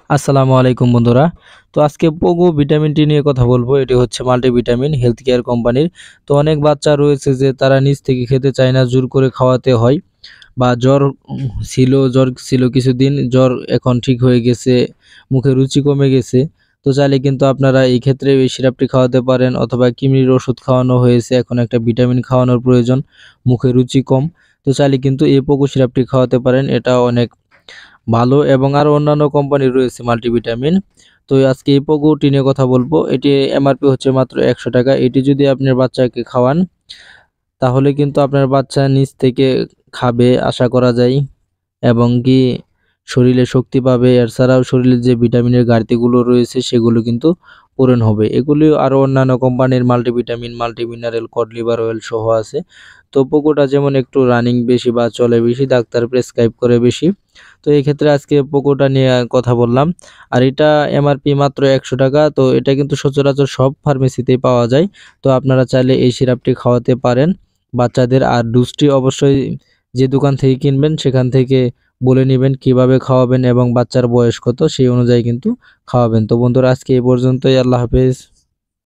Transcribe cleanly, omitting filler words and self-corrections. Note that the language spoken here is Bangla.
আসসালামু আলাইকুম বন্ধুরা। তো আজকে পোগো ভিটামিন টি নিয়ে কথা বলবো। এটি হচ্ছে মাল্টিভিটামিন হেলথ কেয়ার কোম্পানির। তো অনেক বাচ্চা রয়েছে যে তারা নিজ থেকে খেতে চায় না, জোর করে খাওয়াতে হয়। বা জ্বর ছিল কিছুদিন, জ্বর এখন ঠিক হয়ে গেছে, মুখে রুচি কমে গেছে। তো চাইলে কিন্তু আপনারা এই ক্ষেত্রে এই সিরাপটি খাওয়াতে পারেন, অথবা কিডনির ওষুধ খাওয়ানো হয়েছে, এখন একটা ভিটামিন খাওয়ানোর প্রয়োজন, মুখে রুচি কম। তো চাইলে কিন্তু এই পোগো সিরাপটি খাওয়াতে পারেন। এটা অনেক ভালো এবং আরো অন্যান্য কোম্পানি রয়েছে মাল্টিভিটামিন। তো আজকে এই পোগোটি নিয়ে কথা বলবো। এটি এমআরপি হচ্ছে মাত্র 100 টাকা। এটি যদি আপনার বাচ্চাকে খাওয়ান তাহলে কিন্তু আপনার বাচ্চা নিজ থেকে খাবে আশা করা যায়, এবং কি শরীরে শক্তি পাবে। এছাড়াও শরীরে যে ভিটামিনের ঘাটতিগুলো রয়েছে সেগুলো কিন্তু পূরণ হবে। এগুলি আরও অন্যান্য কোম্পানির multivitamin, multimineral, cod liver oil সহ আছে। তো পোকোটা যেমন একটু রানিং বেশি বা চলে বেশি, ডাক্তার প্রেসক্রাইব করে বেশি। তো এই ক্ষেত্রে আজকে পোকোটা নিয়ে কথা বললাম। আর এটা এমআরপি মাত্র 100 টাকা। তো এটা কিন্তু সচরাচর সব ফার্মেসিতেই পাওয়া যায়। তো আপনারা চাইলে এই সিরাপটি খাওয়াতে পারেন বাচ্চাদের। আর ডোজটি অবশ্যই যে দোকান থেকে কিনবেন সেখান থেকে বলে নিবেন কিভাবে খাওয়াবেন এবং বাচ্চার বয়স কত, সেই অনুযায়ী কিন্তু খাওয়াবেন। তো বন্ধুরা, আজকে এই পর্যন্তই। আল্লাহ হাফেজ।